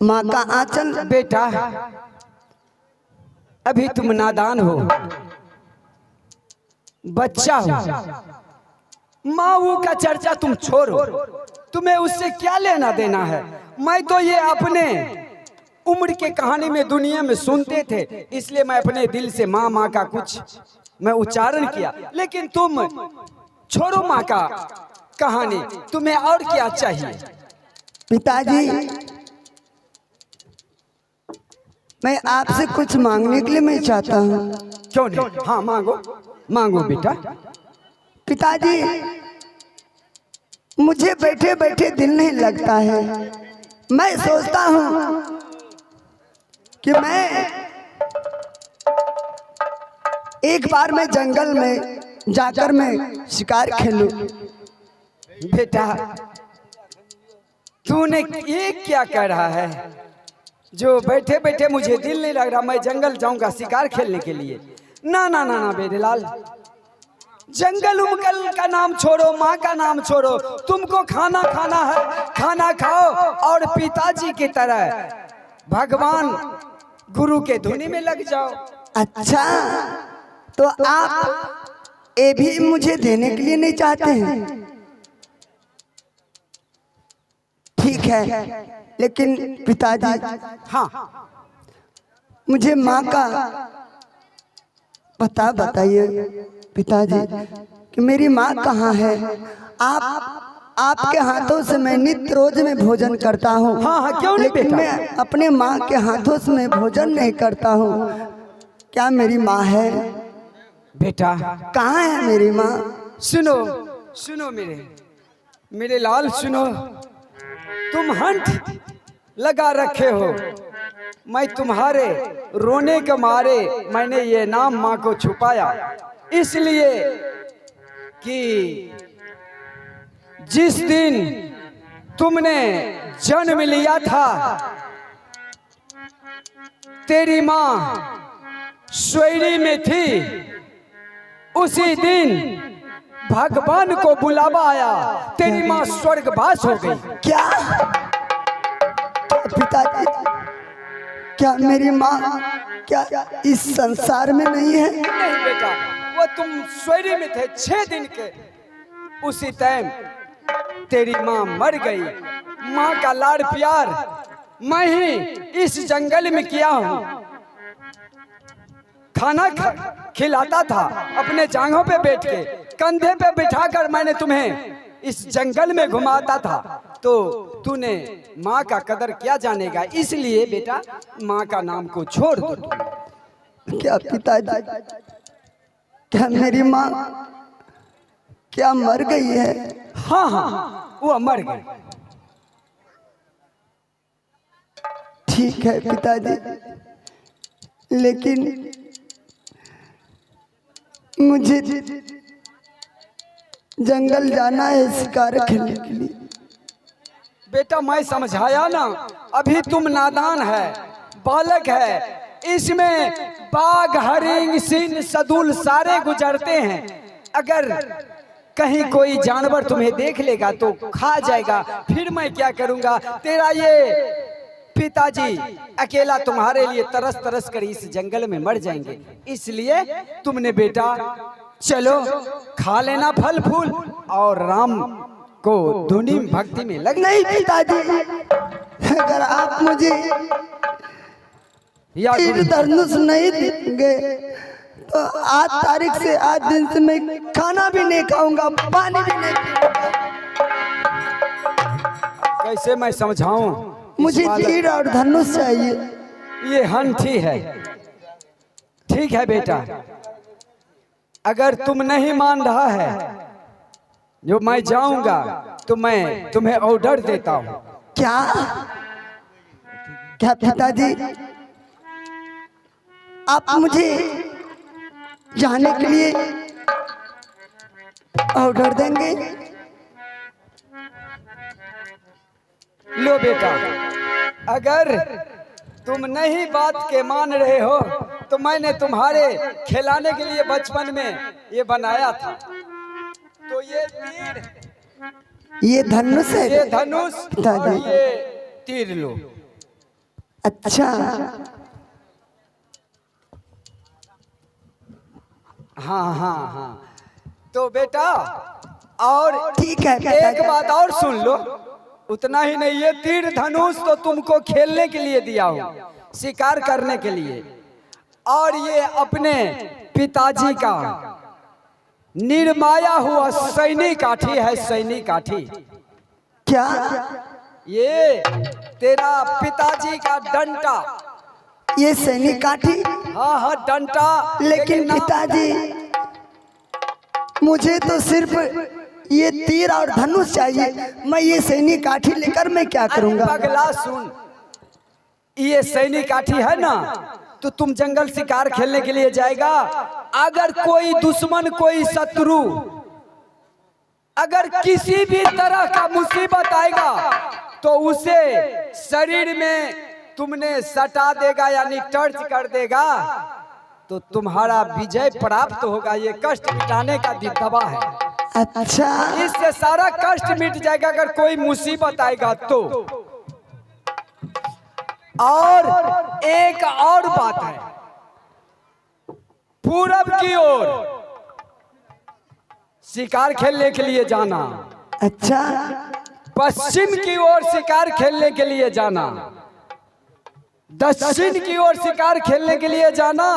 माँ का आंचल। बेटा अभी तुम नादान हो, बच्चा हो। माँ वो का चर्चा तुम छोड़ो, तुम्हें उससे क्या लेना देना है। मैं तो ये अपने उम्र के कहानी में दुनिया में सुनते थे, इसलिए मैं अपने दिल से माँ माँ का कुछ मैं उच्चारण किया। लेकिन तुम छोड़ो माँ का कहानी, तुम्हें और क्या चाहिए। पिताजी, मैं आपसे कुछ मांगने के लिए मैं चाहता हूँ। क्यों नहीं, हाँ मांगो मांगो बेटा। पिताजी, मुझे बैठे बैठे दिल नहीं लगता है। मैं सोचता हूँ कि मैं एक बार मैं जंगल में जाकर मैं शिकार खेलूं। बेटा तूने ये क्या कह रहा है जो बैठे बैठे मुझे दिल नहीं लग रहा, मैं जंगल जाऊंगा शिकार खेलने के लिए। ना ना ना ना बेटे लाल, जंगल उमगल का नाम छोड़ो, माँ का नाम छोड़ो। तुमको खाना खाना है, खाना खाओ और पिताजी की तरह भगवान गुरु के धुनी में लग जाओ। अच्छा, तो आप ये भी मुझे देने के लिए नहीं चाहते हैं? ठीक है, लेकिन पिताजी, हाँ मुझे माँ का पता बताइए पिताजी कि मेरी माँ कहाँ है। आपके हाथों से मैं नित्य रोज में भोजन करता हूँ। हाँ हाँ, क्यों नहीं लेकिन बेटा। मैं अपने माँ के हाथों से मैं भोजन नहीं करता हूँ। क्या मेरी माँ है? बेटा कहाँ है मेरी माँ? सुनो सुनो मेरे लाल सुनो, तुम हंट लगा रखे हो। मैं तुम्हारे रोने के मारे मैंने ये नाम माँ को छुपाया, इसलिए कि जिस दिन तुमने जन्म लिया था तेरी माँ स्वैरी में थी, उसी दिन भगवान को बुलावा आया, तेरी माँ स्वर्गवास हो गई। क्या पिताजी, क्या मेरी माँ क्या इस संसार में नहीं है? नहीं बेटा, वो तुम स्वैरी में थे 6 दिन के, उसी टाइम तेरी माँ मर गई। माँ का लाड़ प्यार मैं ही इस जंगल में किया हूँ। खाना खिलाता था अपने जांघों पे बैठ के, कंधे पे बिठाकर मैंने तुम्हें इस जंगल में घुमाता था। तो तूने माँ का कदर क्या जानेगा, इसलिए बेटा माँ का नाम को छोड़ दो। क्या पिताजी, क्या मेरी माँ क्या मर गई है? हाँ हाँ वो मर गई। ठीक है पिताजी, लेकिन मुझे जंगल जाना है शिकार खेलने के लिए। बेटा मैं समझाया ना, अभी तुम नादान है, बालक है। इसमें बाघ हरिंग सिंह सदुल सारे गुजरते हैं। अगर कहीं कोई जानवर तुम्हें देख लेगा तो खा जाएगा, फिर मैं क्या करूंगा। तेरा ये पिताजी अकेला तुम्हारे लिए तरस तरस कर इस जंगल में मर जाएंगे, इसलिए तुमने बेटा चलो खा लेना फल फूल और राम को धुनी भक्ति में लग। नहीं पिताजी, अगर आप मुझे तीर धनुष नहीं देंगे तो आज तारीख से, आज दिन से मैं खाना भी नहीं खाऊंगा, पानी भी नहीं पीऊंगा। कैसे मैं समझाऊं। मुझे तीर और धनुष चाहिए। ये हंठी है। ठीक है बेटा, अगर तुम नहीं मान रहा है जो मैं जाऊंगा तो मैं तुम्हें ऑर्डर देता हूं। क्या क्या पिताजी, आप मुझे जाने के लिए ऑर्डर देंगे? लो बेटा, अगर तुम नहीं बात के मान रहे हो तो मैंने तुम्हारे खिलाने के लिए बचपन में ये बनाया था। तो ये तीर, ये धनुष है, ये धनुष और ये तीर लो। अच्छा हाँ हाँ हाँ। तो बेटा और ठीक है एक पिताजी। बात और सुन लो, उतना ही नहीं, ये तीर धनुष तो तुमको खेलने के लिए दिया हूं, शिकार करने के लिए, और ये अपने पिताजी का निर्माया हुआ सैनिक काठी है, सैनिक काठी। क्या? ये तेरा पिताजी का डंटा। ये सैनिक काठी? हाँ हाँ डंटा। लेकिन ना- पिताजी मुझे तो सिर्फ ये तीर और धनुष चाहिए, मैं ये सैनिक काठी लेकर मैं क्या अरे करूंगा? पगला सुन, ये सैनिक काठी है ना, तो तुम जंगल शिकार खेलने के लिए जाएगा, अगर कोई दुश्मन कोई शत्रु अगर किसी भी तरह का मुसीबत आएगा तो उसे शरीर में तुमने सटा देगा यानी टर्च कर देगा, तो तुम्हारा विजय प्राप्त होगा। ये कष्ट मिटाने का दवा है। अच्छा इससे सारा कष्ट मिट जाएगा अगर कोई मुसीबत आएगा तो। और एक और बात है, पूरब की ओर शिकार खेलने के लिए जाना, अच्छा पश्चिम की ओर शिकार खेलने के लिए जाना, दक्षिण की ओर शिकार खेलने के लिए जाना,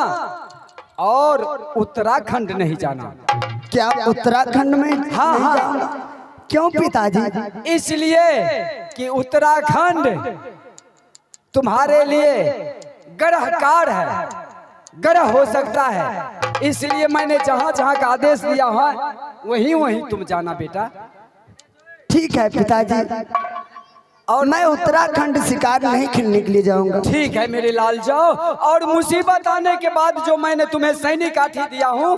और उत्तराखंड नहीं जाना। क्या उत्तराखंड में हाँ, नहीं हाँ। जाऊंगा? क्यों पिताजी? इसलिए कि उत्तराखंड तुम्हारे लिए ग्रहकार है, ग्रह हो सकता है, इसलिए मैंने जहां जहां का आदेश दिया है वहीं वहीं तुम जाना बेटा। ठीक है पिताजी, और मैं उत्तराखंड शिकार नहीं खेलने के लिए जाऊंगा। ठीक है मेरे लाल, जाओ। और मुसीबत आने के बाद जो मैंने तुम्हें सैनिक काठी दिया हूँ,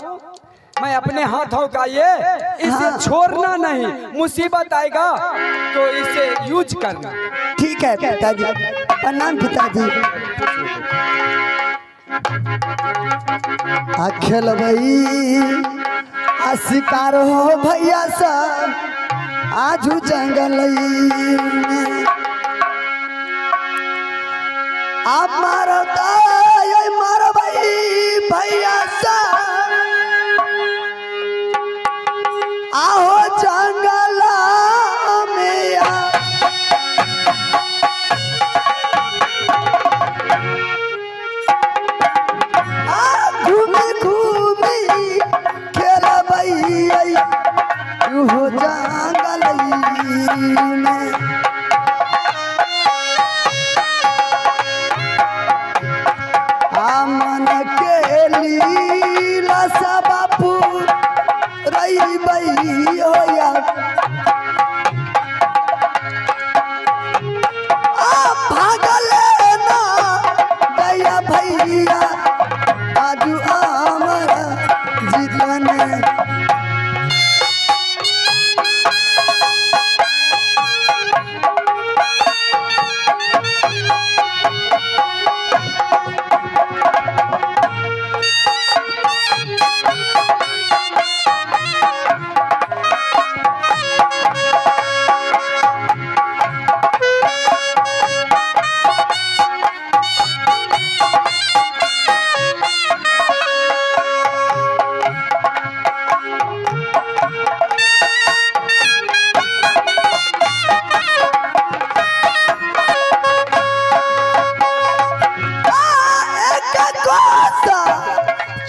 मैं अपने हाथों का इसे हाँ। छोड़ना नहीं, मुसीबत आएगा तो इसे यूज करना। ठीक है पिताजी, प्रणाम पिताजी। अखिल भाई आ शिकार हो भैया सब आजू जंगल में आप मारो मारो भाई भैया सब आओ जंगल में घूमी घूमी खेल भैया हो जंगल में आमन के लीला सब बापू रही बई होया भागल ना गया भैया आजू हमारा जीतन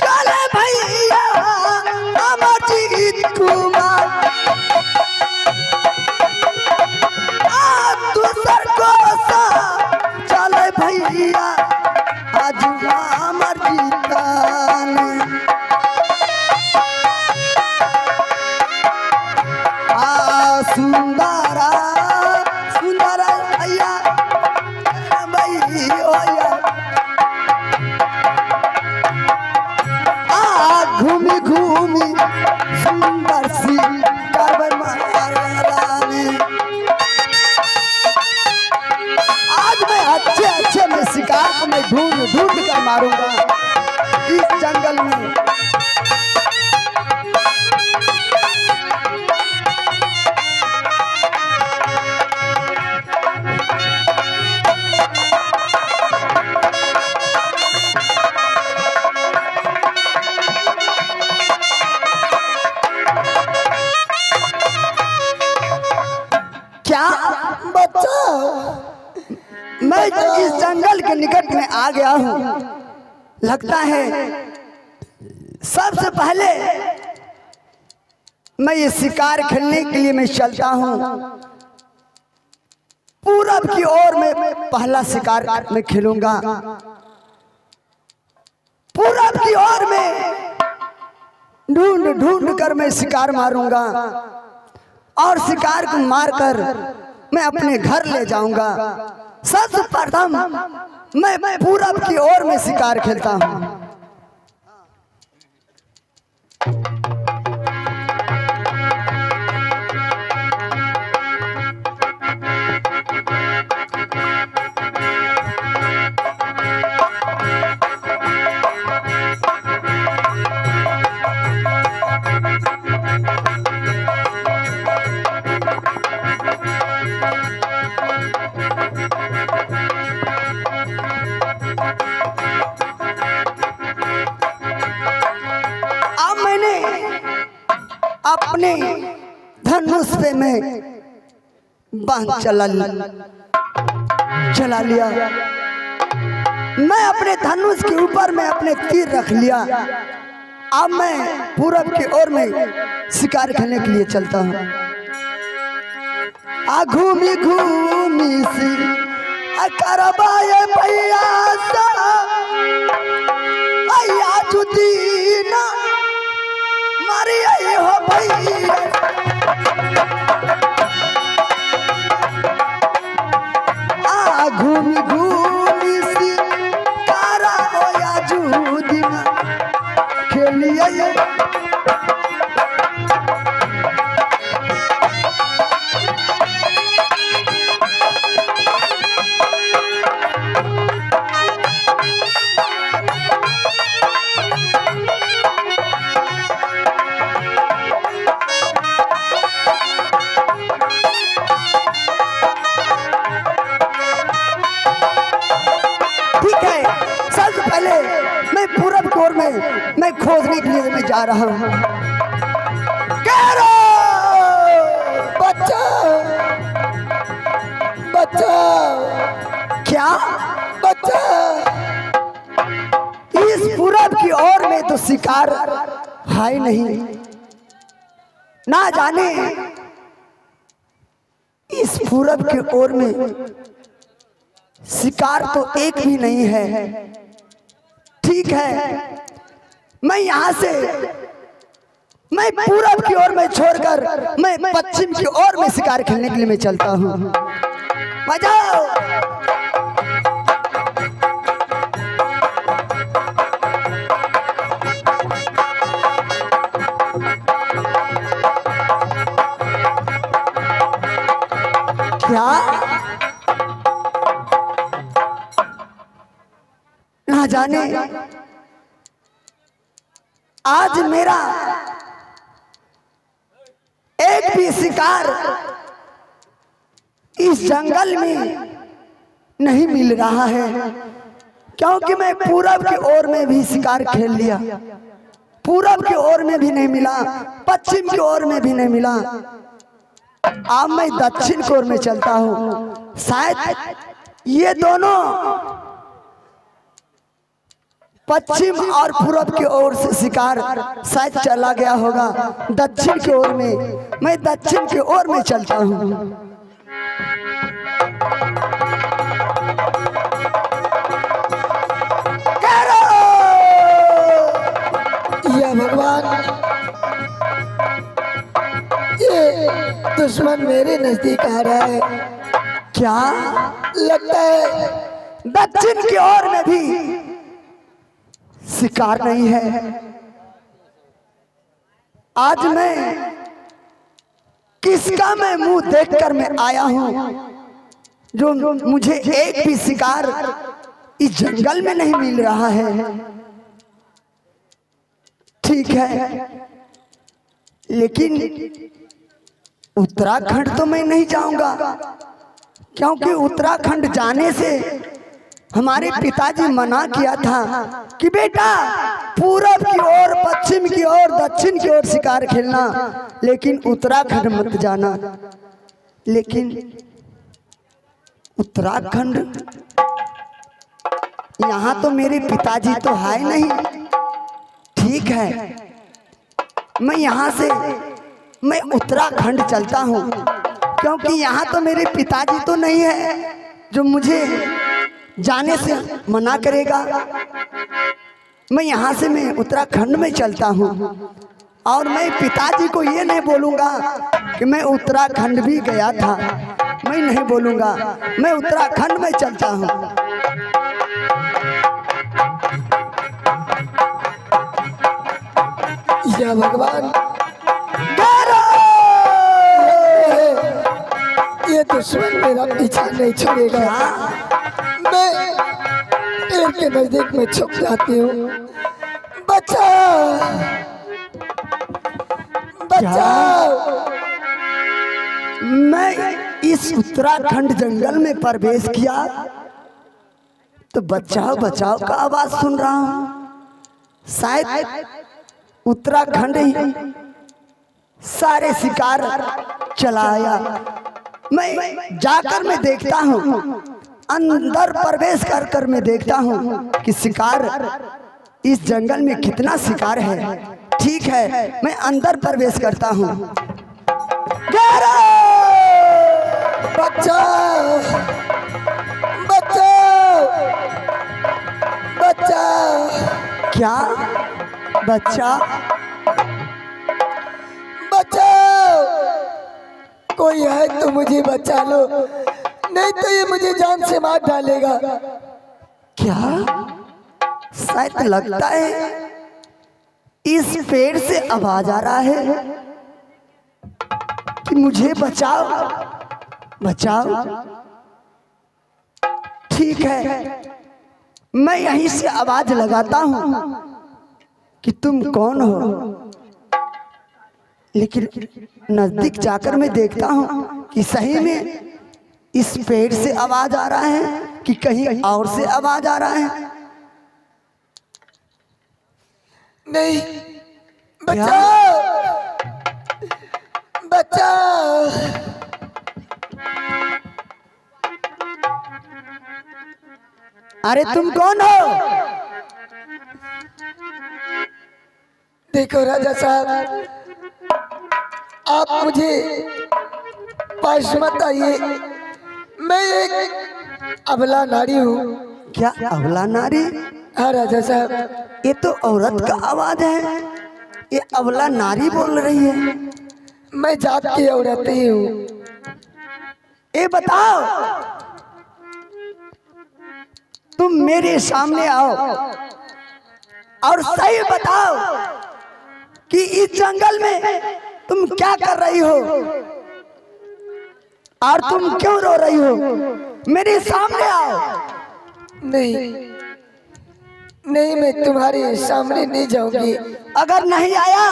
चले भैया अमर जीत कुमार दूसर को चले भैया आज अमर जीतन सुंदरा सुंदरा भैया भैया घूमी घूमी सुंदर सी कार्बन महारानी आज मैं अच्छे अच्छे में शिकार में ढूंढ ढूंढ कर मारूंगा इस जंगल में। मैं इस जंगल के निकट में आ गया हूँ। लगता है सबसे पहले मैं ये शिकार खेलने के लिए मैं चलता हूँ। पूरब की ओर में पहला शिकार मैं खेलूंगा। पूरब की ओर में ढूंढ ढूंढ कर मैं शिकार मारूंगा और शिकार को मारकर मैं अपने घर ले जाऊंगा। सबसे प्रथम मैं पूरब की ओर में शिकार खेलता हूँ। अपने धनुष पे मैं बाण चला लिया। मैं अपने धनुष के ऊपर में अपने तीर रख लिया। अब मैं पूरब की ओर में शिकार खेलने के लिए चलता हूँ। घूमी घूमी सी करबाए भैया जुदीना मारी आई हो भैया। घूमी घूमी सी कारा हो या जुदीना खेलिए। मैं खोजने के लिए मैं जा रहा हूँ। बचाओ बचाओ, क्या बचाओ। इस पूरब की ओर में तो शिकार है नहीं, ना जाने इस पूरब की ओर में शिकार तो एक भी नहीं है। ठीक है, मैं यहाँ से मैं पूरब की ओर में छोड़कर मैं पश्चिम की ओर में शिकार खेलने के लिए मैं चलता हूँ। बजाओ। क्या ना जाने आज मेरा एक भी शिकार इस जंगल में नहीं मिल रहा है, क्योंकि मैं पूरब की ओर में भी शिकार खेल लिया। पूरब की ओर में भी नहीं मिला, पश्चिम की ओर में भी नहीं मिला। अब मैं दक्षिण की ओर में चलता हूँ। शायद ये दोनों पश्चिम और पूरब की ओर से शिकार शायद चला गया होगा दक्षिण की ओर में। मैं दक्षिण की ओर में चलता हूँ। या भगवान, ये दुश्मन मेरे नजदीक आ रहा है। क्या लगता है दक्षिण की ओर में भी शिकार नहीं है। आज मैं किसका मैं मुंह देखकर मैं आया हूं, जो मुझे एक भी शिकार इस जंगल में नहीं मिल रहा है। ठीक है, लेकिन उत्तराखंड तो मैं नहीं जाऊंगा, क्योंकि उत्तराखंड जाने से हमारे पिताजी मना किया था कि बेटा पूरब की ओर, पश्चिम की ओर, दक्षिण की ओर शिकार खेलना, लेकिन उत्तराखंड मत जाना। लेकिन उत्तराखंड, यहाँ तो मेरे पिताजी तो है नहीं। ठीक है, मैं यहाँ से मैं उत्तराखंड चलता हूँ, क्योंकि यहाँ तो मेरे पिताजी तो नहीं है जो मुझे जाने से मना करेगा। मैं यहाँ से मैं उत्तराखंड में चलता हूँ, और मैं पिताजी को ये नहीं बोलूँगा कि मैं उत्तराखंड भी गया था। मैं नहीं बोलूँगा, मैं उत्तराखंड में चलता हूँ। या भगवान, ये दुश्मन मेरा पीछा नहीं छोड़ेगा। मैं पेड़ के नजदीक में छुप जाती हूँ। बचाओ, बचाओ। मैं इस उत्तराखंड जंगल में प्रवेश किया तो बचाओ बचाओ का आवाज सुन रहा हूँ। शायद उत्तराखंड ही सारे शिकार चलाया। मैं जाकर मैं देखता हूँ, अंदर प्रवेश कर कर मैं देखता हूँ कि शिकार इस जंगल में कितना शिकार है। ठीक है, मैं अंदर प्रवेश करता हूँ। बचाओ, बचाओ, बचाओ। क्या बच्चा? बचाओ, कोई है तो मुझे बचा लो, नहीं तो ये मुझे जान से मार डालेगा। क्या? शायद लगता है इस पेड़ से आवाज आ रहा है कि मुझे बचाओ, बचाओ। ठीक है, मैं यहीं से आवाज लगाता हूं कि तुम कौन हो, लेकिन नजदीक जाकर मैं देखता हूं कि सही में इस पेड़ से आवाज आ रहा है कि कहीं और से आवाज आ रहा है। नहीं, बचाओ, बचाओ। अरे तुम कौन हो? देखो राजा साहब, आप मुझे पास मत आइए। मैं एक अबला नारी हूँ। क्या अबला नारी? हाँ राजा साहब, ये तो औरत का आवाज है, ये अबला नारी बोल रही है। मैं जात की औरत ही हूँ। ये बताओ, तुम मेरे सामने आओ और सही बताओ कि इस जंगल में तुम क्या कर रही हो और तुम क्यों रो रही हो? मेरे सामने आओ। नहीं, नहीं, मैं तुम्हारे सामने नहीं जाऊंगी। अगर नहीं आया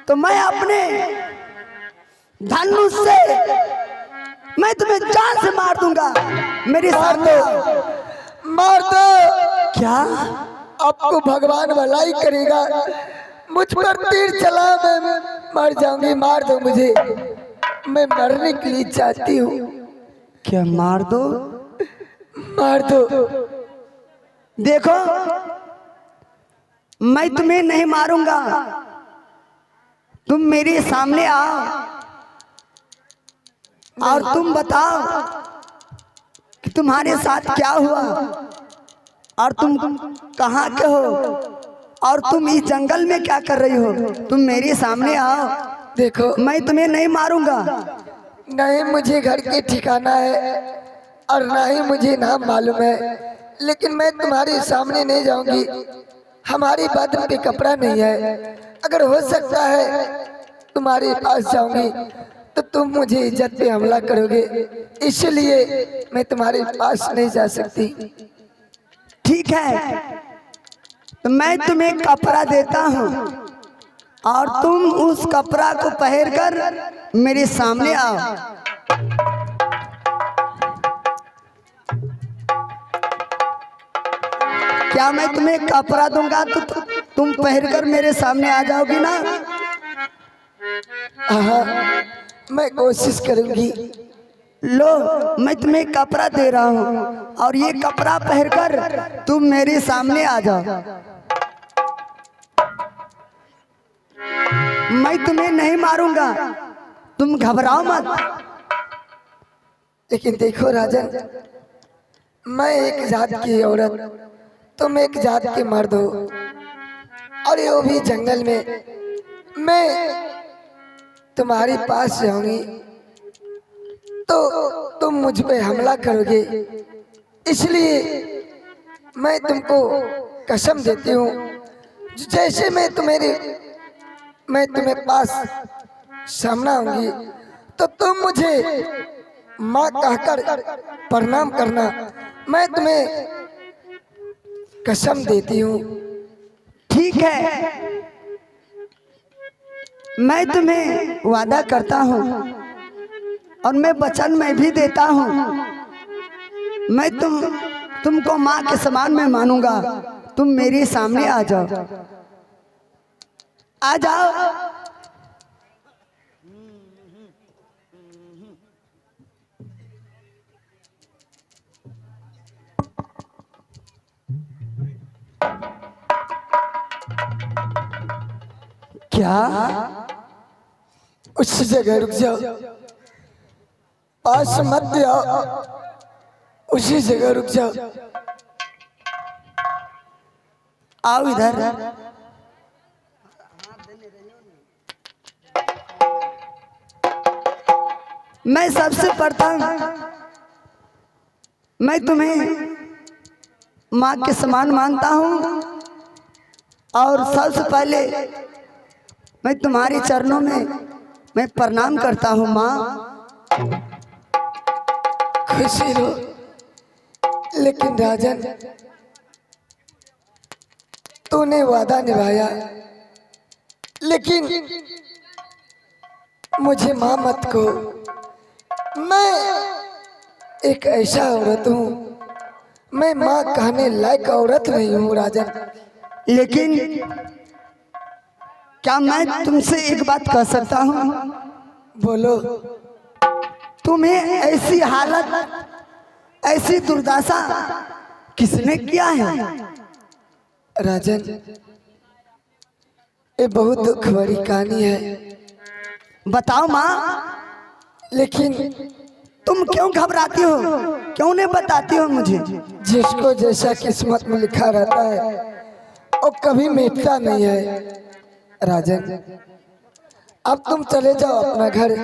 तो मैं अपने धनुष से मैं तुम्हें जान से मार दूंगा। मेरे सामने आओ। मार दो। क्या? आपको भगवान भलाई करेगा। मुझ पर तीर चला, मैं मर जाऊंगी। मार दो मुझे, मैं मरने के लिए चाहती हूँ। क्या मार दो? मार दो। देखो, मैं तुम्हें नहीं मारूंगा, तुम मेरे सामने आओ और तुम बताओ कि तुम्हारे साथ क्या हुआ और तुम कहाँ के हो और तुम इस जंगल में क्या कर रही हो? तुम मेरे सामने आओ। देखो, मैं तुम्हें नहीं मारूंगा। नहीं मुझे घर के ठिकाना है और ना ही मुझे नाम मालूम है, लेकिन मैं तुम्हारे सामने नहीं जाऊंगी। हमारी बदन पे कपड़ा नहीं है। अगर हो सकता है तुम्हारे पास जाऊंगी तो तुम मुझे इज्जत पे हमला करोगे, इसलिए मैं तुम्हारे पास नहीं जा सकती। ठीक है, तो मैं तुम्हें कपड़ा देता हूँ और तुम उस कपड़ा को पहनकर मेरे सामने आओ। क्या मैं तुम्हें कपड़ा दूंगा तो तुम पहनकर मेरे सामने आ जाओगी ना? हाँ, मैं कोशिश करूंगी। लो, मैं तुम्हें कपड़ा दे रहा हूँ और ये कपड़ा पहनकर तुम मेरे सामने आ जाओ। मैं तुम्हें नहीं मारूंगा, तुम घबराओ मत। लेकिन देखो राजन, मैं एक जात की औरत, तुम एक जात के मर्द हो, और ये भी जंगल में। मैं तुम्हारे पास जाऊंगी तो तुम मुझ पे हमला करोगे, इसलिए मैं तुमको कसम देती हूँ, जैसे मैं तुम्हें पास सामना आऊंगी तो तुम मुझे माँ कहकर प्रणाम करना। मैं तुम्हें कसम देती हूँ। ठीक है, मैं तुम्हें वादा करता हूँ और मैं वचन में भी देता हूँ, मैं तुमको माँ के समान में मानूंगा। तुम मेरे सामने आ जाओ, आ जाओ। क्या? उसी जगह रुक जाओ, पास मत आओ, उसी जगह रुक जाओ। आओ इधर। मैं सबसे प्रथम मैं तुम्हें माँ के समान मानता हूँ और सबसे पहले मैं तुम्हारे चरणों में मैं प्रणाम करता हूँ। माँ खुशी हो, लेकिन राजन तूने वादा निभाया, लेकिन मुझे माँ मत को। मैं एक ऐसा औरत हूँ, मैं माँ कहने लायक औरत नहीं हूँ राजन। लेकिन क्या मैं तुमसे एक बात कह सकता हूँ? बोलो। तुम्हें ऐसी हालत, ऐसी दुर्दशा किसने किया है? राजन, ये बहुत दुख भरी कहानी है। बताओ माँ। लेकिन तुम क्यों घबराती हो? क्यों नहीं बताती हो मुझे? जिसको जैसा किस्मत में लिखा रहता है वो कभी मिटता नहीं है राजन। अब तुम चले जाओ अपना घर,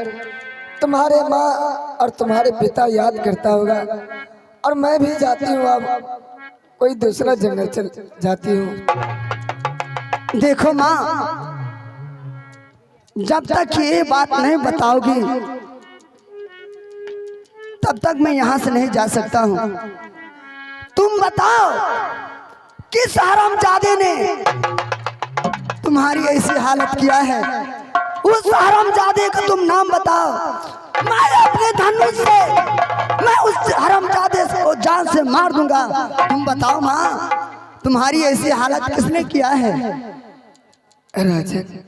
तुम्हारे माँ और तुम्हारे पिता याद करता होगा, और मैं भी जाती हूँ, अब कोई दूसरा जंगल चल जाती हूँ। देखो माँ, जब तक ये बात नहीं बताओगी तब तक मैं यहाँ से नहीं जा सकता हूँ। तुम बताओ, किस हरामजादे ने तुम्हारी ऐसी हालत किया है? उस हरामजादे का तुम नाम बताओ। मैं अपने धनुष से मैं उस हरामजादे को जान से मार दूंगा। तुम बताओ माँ, तुम्हारी ऐसी हालत किसने किया है? राजन,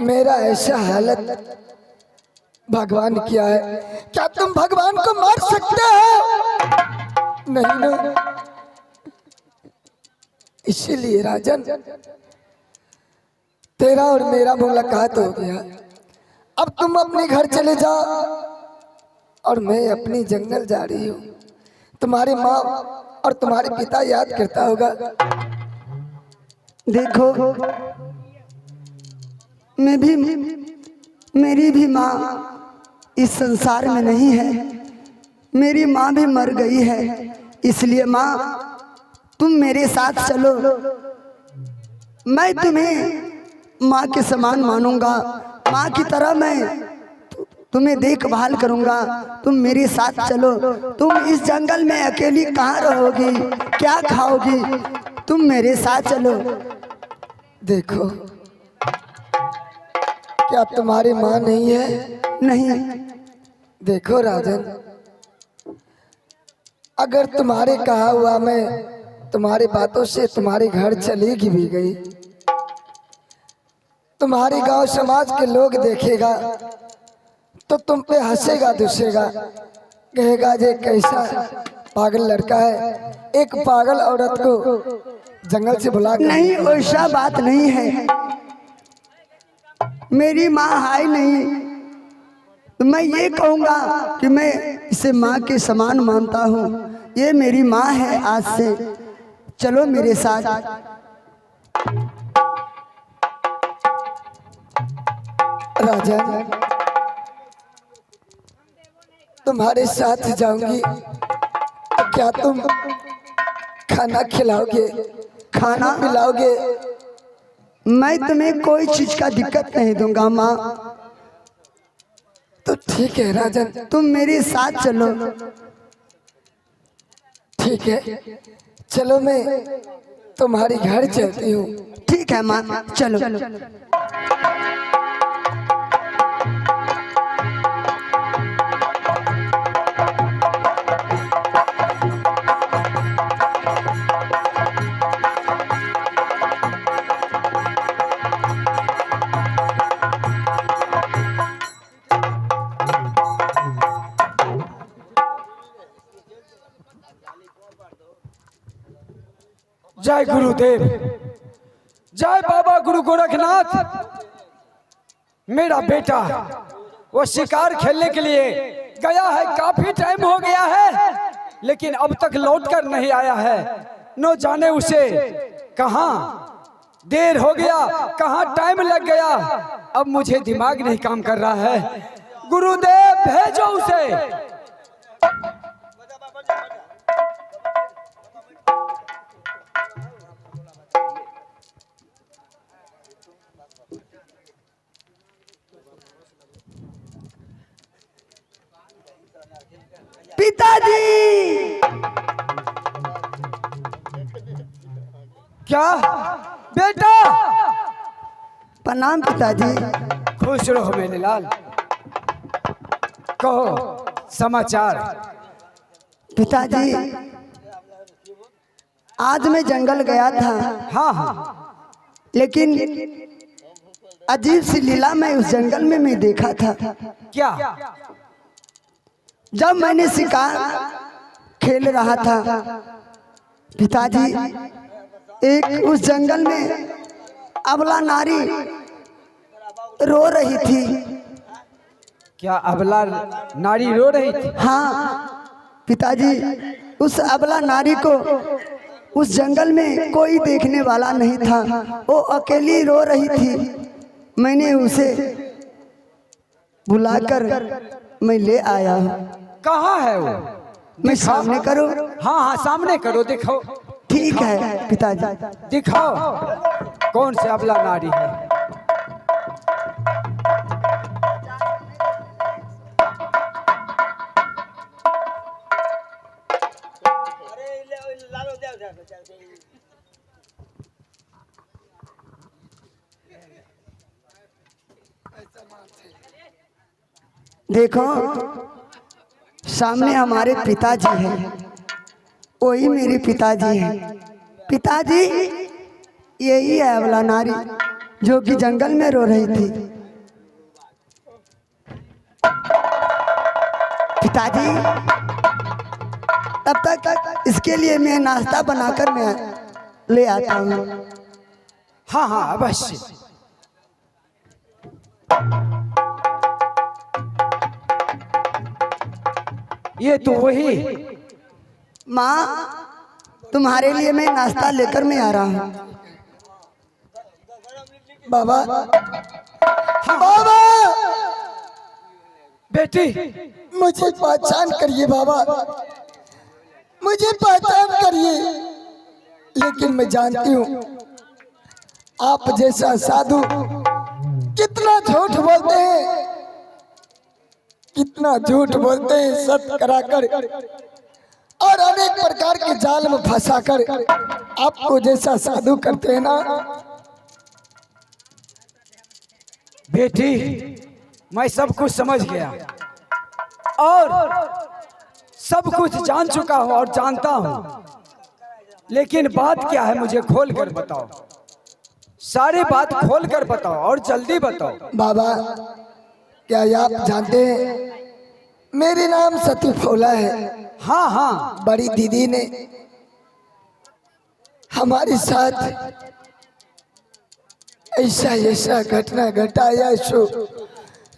मेरा ऐसा हालत भगवान किया है। क्या तुम भगवान को मार सकते हो? नहीं ना। इसीलिए राजन, तेरा और मेरा मुलाकात हो गया। अब तुम अपने घर चले जाओ और मैं अपनी जंगल जा रही हूँ। तुम्हारी माँ और तुम्हारे पिता याद करता होगा। देखो, मेरी भी माँ इस संसार में नहीं है। मेरी माँ भी मर गई है। इसलिए माँ, तुम मेरे साथ चलो। मैं तुम्हें माँ के समान मानूंगा। माँ की तरह मैं तुम्हें देखभाल करूंगा। तुम मेरे साथ चलो। तुम इस जंगल में अकेली कहाँ रहोगी? क्या खाओगी? तुम मेरे साथ चलो। देखो, क्या तुम्हारी माँ नहीं है? नहीं। देखो राजन, अगर तुम्हारे कहा हुआ मैं तुम्हारी बातों से तुम्हारे घर चली भी गई, तुम्हारे गांव समाज के लोग देखेगा तो तुम पे हंसेगा दूसरेगा, कहेगा जे कैसा पागल लड़का है, एक पागल औरत को जंगल से बुला कर। नहीं, वैसा बात नहीं है। मेरी माँ है नहीं, तो मैं ये कहूँगा कि मैं इसे माँ के समान मानता हूँ। ये मेरी माँ है आज से, चलो मेरे साथ। राजा, तुम्हारे साथ जाऊंगी तो क्या तुम खाना खिलाओगे, खाना पिलाओगे? मैं तुम्हें कोई चीज का दिक्कत नहीं दूंगा माँ। तो ठीक है राजन, तुम मेरे साथ चलो। ठीक है, चलो मैं तुम्हारे घर चलती हूँ। ठीक है माँ, चलो। जय गुरुदेव, जय बाबा गुरु गोरखनाथ। मेरा बेटा वो शिकार खेलने के लिए गया है, काफी टाइम हो गया है, लेकिन अब तक लौट कर नहीं आया है। न जाने उसे कहाँ देर हो गया, कहाँ टाइम लग गया। अब मुझे दिमाग नहीं काम कर रहा है। गुरुदेव भेजो उसे। पिताजी! क्या बेटा? प्रणाम पिताजी। खुश रहो मेरे लाल। कहो समाचार। पिताजी, आज मैं जंगल गया था। हाँ हाँ, लेकिन अजीब सी लीला मैं उस जंगल में मैं देखा था। क्या? जब मैंने शिकार खेल रहा था पिताजी, एक उस जंगल में अबला नारी रो रही थी। क्या अबला नारी रो रही थी? हाँ पिताजी, उस अबला नारी को उस जंगल में कोई देखने वाला नहीं था, वो अकेली रो रही थी। मैंने उसे बुलाकर मैं ले आया हूँ। कहाँ है वो? मैं सामने करूँ? हाँ हाँ, सामने करो, दिखाओ। ठीक है पिताजी। दिखाओ कौन से अबला नारी है। देखो सामने हमारे पिताजी हैं, वही मेरे पिताजी हैं। पिताजी, यही है अबला नारी जो कि जंगल में रो रही थी। पिताजी, तब तक इसके लिए मैं नाश्ता बनाकर मैं ले आता हूँ। हाँ हाँ अवश्य। ये तो वही। माँ, तुम्हारे लिए मैं नाश्ता लेकर मैं आ रहा हूँ। बाबा, बाबा! बेटी, मुझे पहचान करिए बाबा, मुझे पहचान करिए। लेकिन मैं जानती हूँ आप जैसा साधु कितना झूठ बोलते हैं, कितना झूठ बोलते हैं, सत्य कराकर और अनेक प्रकार के जाल में फंसाकर आपको जैसा साधु करते हैं ना। बेटी, मैं सब कुछ समझ गया और सब कुछ जान चुका हूँ और जानता हूँ, लेकिन बात क्या है मुझे खोल कर बताओ। सारी बात खोल कर बताओ और जल्दी बताओ। बाबा, क्या आप जानते हैं मेरे नाम सती फौला है। हाँ हाँ, बड़ी दीदी ने हमारे साथ ऐसा ऐसा घटना घटाया सो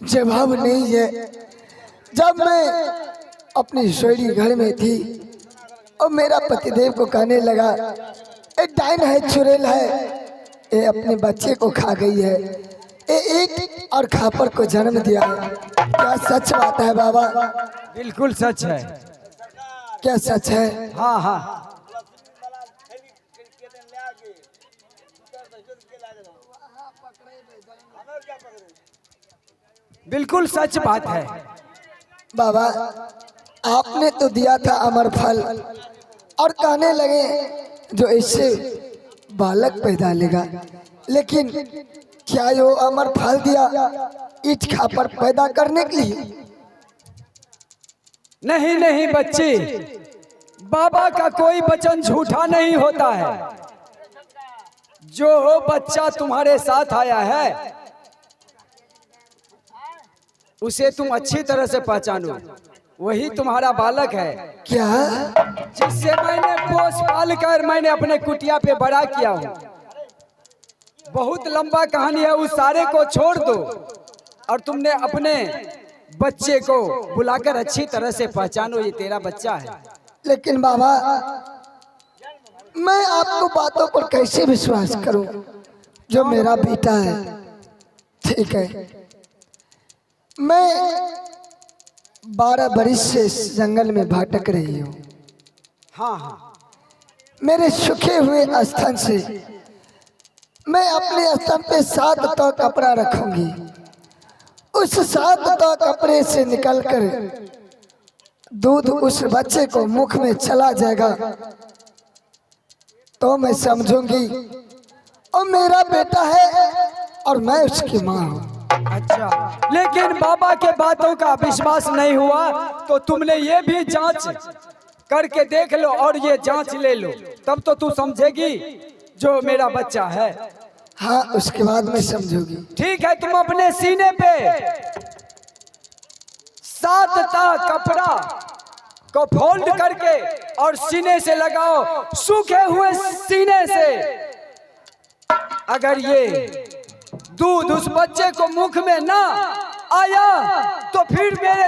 जवाब नहीं है। जब मैं अपनी सोरी घर में थी और मेरा पतिदेव को कहने लगा एक डाइन है, चुड़ैल है, ये अपने बच्चे को खा गई है, ये ईंट और खापर को जन्म दिया है। क्या सच बात है बाबा? बिल्कुल सच है। क्या सच है? हाँ हाँ, बिल्कुल सच बात है। बाबा आपने तो दिया था अमर फल और कहने लगे जो इससे बालक पैदा लेगा, लेकिन क्या यो अमर फल दिया ईंट खापर पैदा करने के लिए? नहीं नहीं बच्ची, बाबा का कोई वचन झूठा नहीं होता है। जो बच्चा तुम्हारे साथ आया है उसे तुम अच्छी तरह से पहचानो, वही तुम्हारा बालक है। क्या? जिससे मैंने पोस पाल कर मैंने अपने कुटिया पे बड़ा किया हूँ। बहुत लंबा कहानी है, उस सारे को छोड़ दो और तुमने अपने बच्चे को बुलाकर अच्छी तरह से पहचानो, ये तेरा बच्चा है। लेकिन बाबा मैं आपको बातों पर कैसे विश्वास करूं जो मेरा बेटा है? ठीक है, मैं 12 बरिस से इस जंगल में भटक रही हूँ। हाँ हाँ, मेरे सूखे हुए स्थान से मैं अपने स्थान पे 7 तो कपड़ा रखूंगी। उस 7 तो कपड़े से निकलकर दूध उस बच्चे को मुख में चला जाएगा तो मैं समझूंगी और मेरा बेटा है और मैं उसकी माँ हूँ। अच्छा, लेकिन बाबा के बातों का विश्वास नहीं हुआ तो तुमने ये भी जांच करके देख लो और ये जांच ले लो, तब तो तू समझेगी जो मेरा बच्चा है। हाँ, उसके बाद मैं समझूंगी। ठीक है, तुम अपने सीने पे 7 ता कपड़ा को फोल्ड करके और सीने से लगाओ। सूखे हुए सीने से अगर ये दूध उस बच्चे को मुख में ना आया तो फिर मेरे